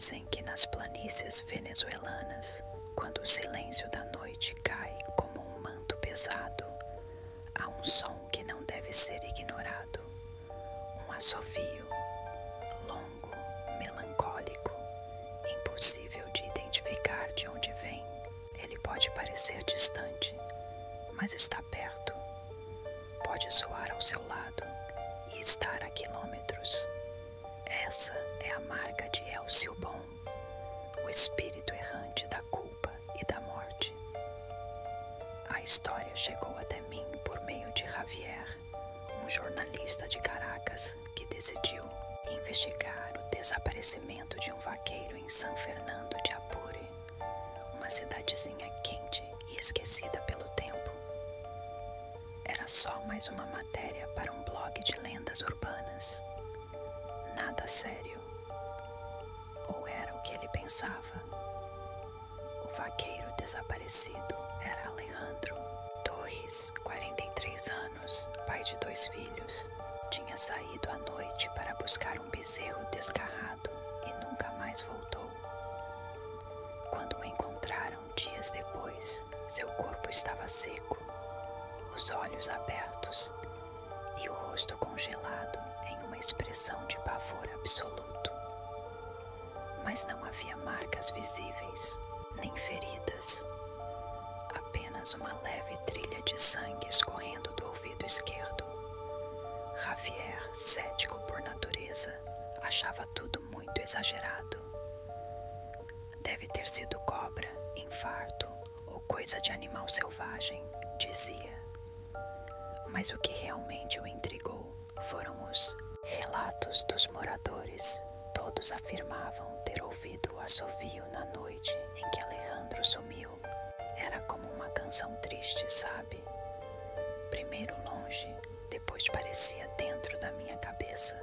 Dizem que nas planícies venezuelanas, quando o silêncio da noite cai como um manto pesado, há um som que não deve ser ignorado, um assovio, longo, melancólico, impossível de identificar de onde vem. Ele pode parecer distante, mas está perto. Pode soar ao seu lado e estar a quilômetros. Essa é a marca de El Silbón, o espírito errante da culpa e da morte. A história chegou até mim por meio de Javier, um jornalista de Caracas que decidiu investigar o desaparecimento de um vaqueiro em San Fernando de Apure, uma cidadezinha quente e esquecida pelo tempo. Era só mais uma matéria para um blog de lendas urbanas. Nada sério. Ou era o que ele pensava? O vaqueiro desaparecido era Alejandro Torres, 43 anos, pai de 2 filhos. Tinha saído à noite para buscar um bezerro desgarrado e nunca mais voltou. Quando o encontraram dias depois, seu corpo estava seco, os olhos abertos e o rosto congelado em uma expressão de pavor absoluto. Mas não havia marcas visíveis, nem feridas, apenas uma leve trilha de sangue escorrendo do ouvido esquerdo. Javier, cético por natureza, achava tudo muito exagerado. Deve ter sido cobra, infarto ou coisa de animal selvagem, dizia. Mas o que realmente o intrigou foram os relatos dos moradores. Todos afirmavam ter ouvido o assovio na noite em que Alejandro sumiu. Era como uma canção triste, sabe? Primeiro longe, depois parecia dentro da minha cabeça,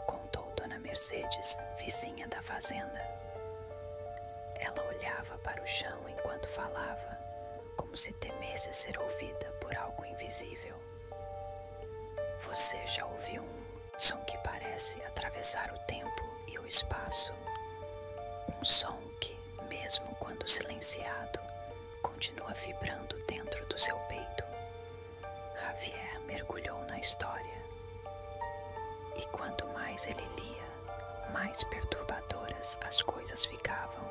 contou Dona Mercedes, vizinha da fazenda. Ela olhava para o chão enquanto falava, como se temesse ser ouvida por algo invisível. Você já ouviu um som que parece atravessar o tempo e o espaço? Um som que, mesmo quando silenciado, continua vibrando dentro do seu peito. Javier mergulhou na história. E quanto mais ele lia, mais perturbadoras as coisas ficavam.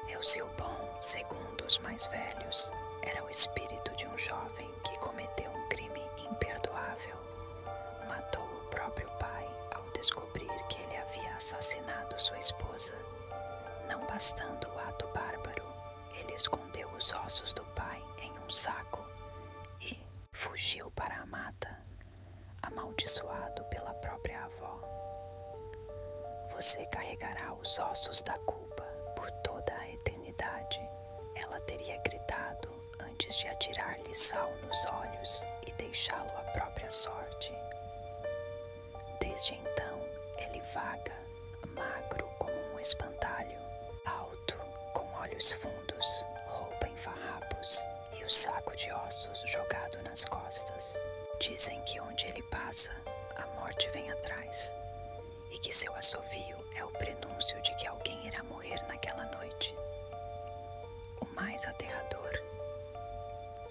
El Silbón, segundo os mais velhos, era o espírito de um jovem que cometeu um crime imperdoável. Matou o próprio pai ao descobrir que ele havia assassinado sua esposa. Não bastando o ato bárbaro, ele escondeu os ossos do pai em um saco e fugiu para a mata, amaldiçoado pela própria avó. Você carregará os ossos da culpa por toda a eternidade. Ela teria gritado antes de atirar-lhe sal nos olhos e deixá-lo à própria sorte. Desde então, ele vaga, magro como um espantalho, alto, com olhos fundos, roupa em farrapos e o saco de ossos jogado nas costas. Dizem que onde ele passa, a morte vem atrás, e que seu assovio é o prenúncio de que alguém irá morrer naquela noite. O mais aterrador: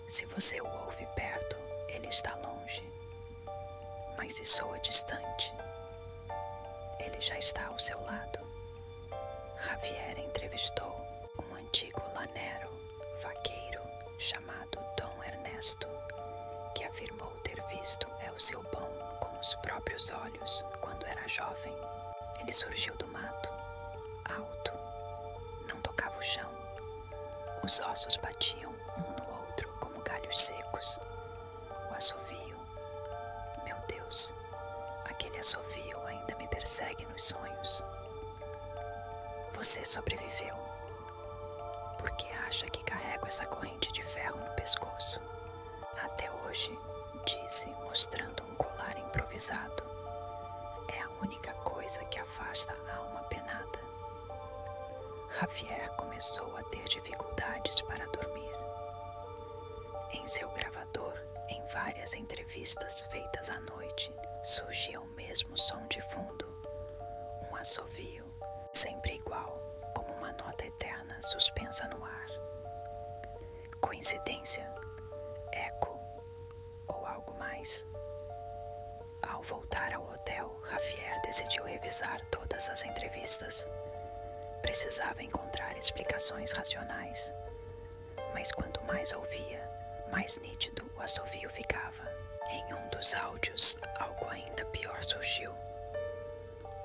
se você o ouve perto, ele está longe, mas se soa distante, ele já está ao seu lado. Javier entrevistou um antigo lanero, vaqueiro, chamado Dom Ernesto, que afirmou ter visto El Silbón com os próprios olhos quando era jovem. Ele surgiu do mato, alto, não tocava o chão. Os ossos batiam um no outro como galhos secos. O assovio, meu Deus, aquele assovio ainda me persegue nos sonhos. Você sobreviveu porque acha que carrego essa corrente de ferro no pescoço. Até hoje, disse, mostrando um colar improvisado. É a única coisa que afasta a alma penada. Javier começou a ter dificuldades para dormir. Em seu gravador, em várias entrevistas feitas à noite, surgia o mesmo som de fundo, um assovio, sempre igual, apenas suspensa no ar. Coincidência, eco ou algo mais? Ao voltar ao hotel, Javier decidiu revisar todas as entrevistas. Precisava encontrar explicações racionais, mas quanto mais ouvia, mais nítido o assovio ficava. Em um dos áudios, algo ainda pior surgiu.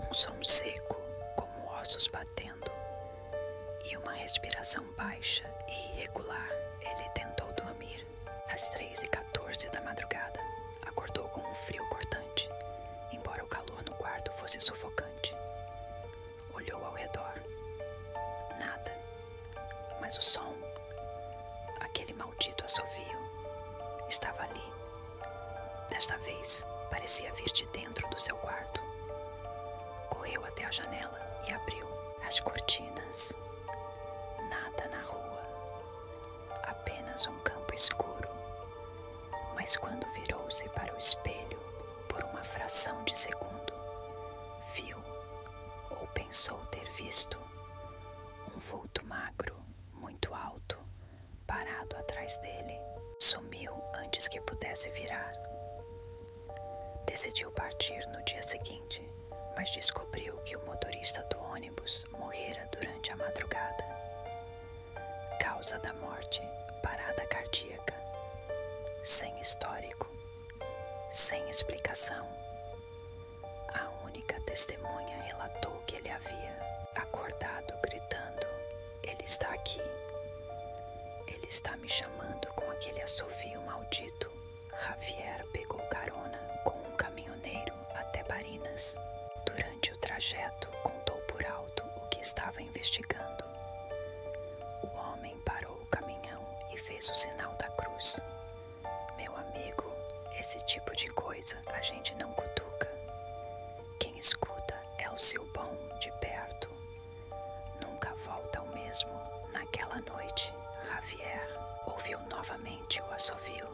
Um som seco, como ossos batendo, e uma respiração baixa e irregular. Ele tentou dormir. Às 3h14 da madrugada, acordou com um frio cortante, embora o calor no quarto fosse sufocante. Olhou ao redor. Nada. Mas o som, aquele maldito assovio, estava ali. Desta vez, parecia vir de dentro do seu quarto. Correu até a janela e abriu as cortinas. Nada na rua, apenas um campo escuro. Mas quando virou-se para o espelho, por uma fração de segundo, viu, ou pensou ter visto, um vulto magro, muito alto, parado atrás dele. Sumiu antes que pudesse virar. Decidiu partir no dia seguinte, mas descobriu que o motorista do ônibus morrera durante a madrugada. Causa da morte, parada cardíaca. Sem histórico, sem explicação. A única testemunha relatou que ele havia acordado gritando: "Ele está aqui. Ele está me chamando com aquele assovio maldito." Javier pegou carona com um caminhoneiro até Barinas. Durante o trajeto, contou por alto o que estava investigando. O homem parou o caminhão e fez o sinal da cruz. Meu amigo, esse tipo de coisa a gente não cutuca. Quem escuta é o seu bom de perto. Nunca volta o mesmo. Naquela noite, Javier ouviu novamente o assovio.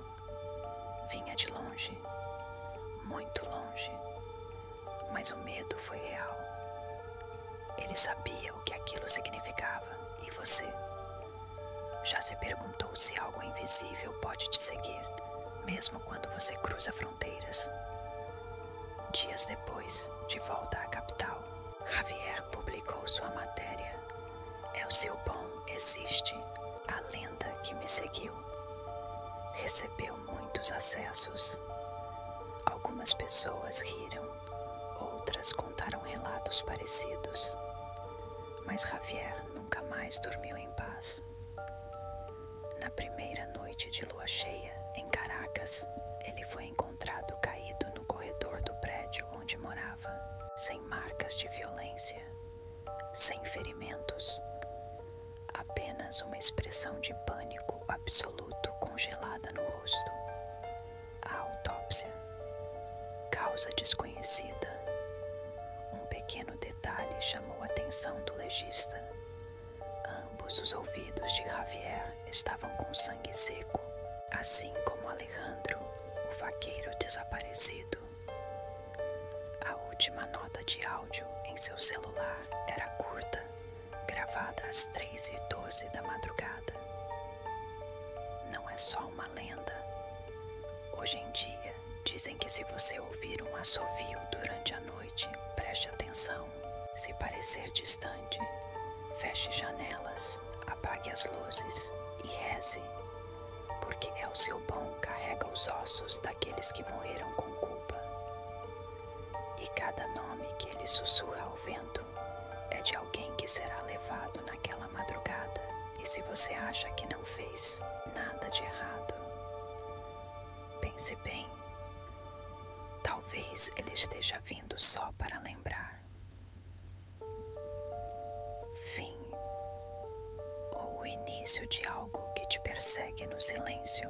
Vinha de longe, muito longe, mas o medo foi real. Ele sabia o que aquilo significava. E você? Já se perguntou se algo invisível pode te seguir, mesmo quando você cruza fronteiras? Dias depois, de volta à capital, Javier publicou sua matéria. "É o seu bom, existe, a lenda que me seguiu." Recebeu muitos acessos. Algumas pessoas riram, outras contaram relatos parecidos. Mas Javier nunca mais dormiu em paz. Na primeira noite de lua cheia, em Caracas, ele foi encontrado caído no corredor do prédio onde morava, sem marcas de violência, sem ferimentos, apenas uma expressão de pânico absoluto congelada no rosto. A autópsia. Causa desconhecida. Um pequeno detalhe chamou a atenção do legista. Ambos os ouvidos de Javier estavam com sangue seco, assim como Alejandro, o vaqueiro desaparecido. A última nota de áudio em seu celular era curta, gravada às 3h12 da madrugada. Não é só uma lenda. Hoje em dia, dizem que se você ouvir um assovio durante a noite, preste atenção. Se parecer distante, feche janelas, apague as luzes e reze, porque é o seu bom carrega os ossos daqueles que morreram com culpa. E cada nome que ele sussurra ao vento é de alguém que será levado naquela madrugada. E se você acha que não fez nada de errado, pense bem. Talvez ele esteja vindo só para lembrar. Fim ou o início de algo que te persegue no silêncio.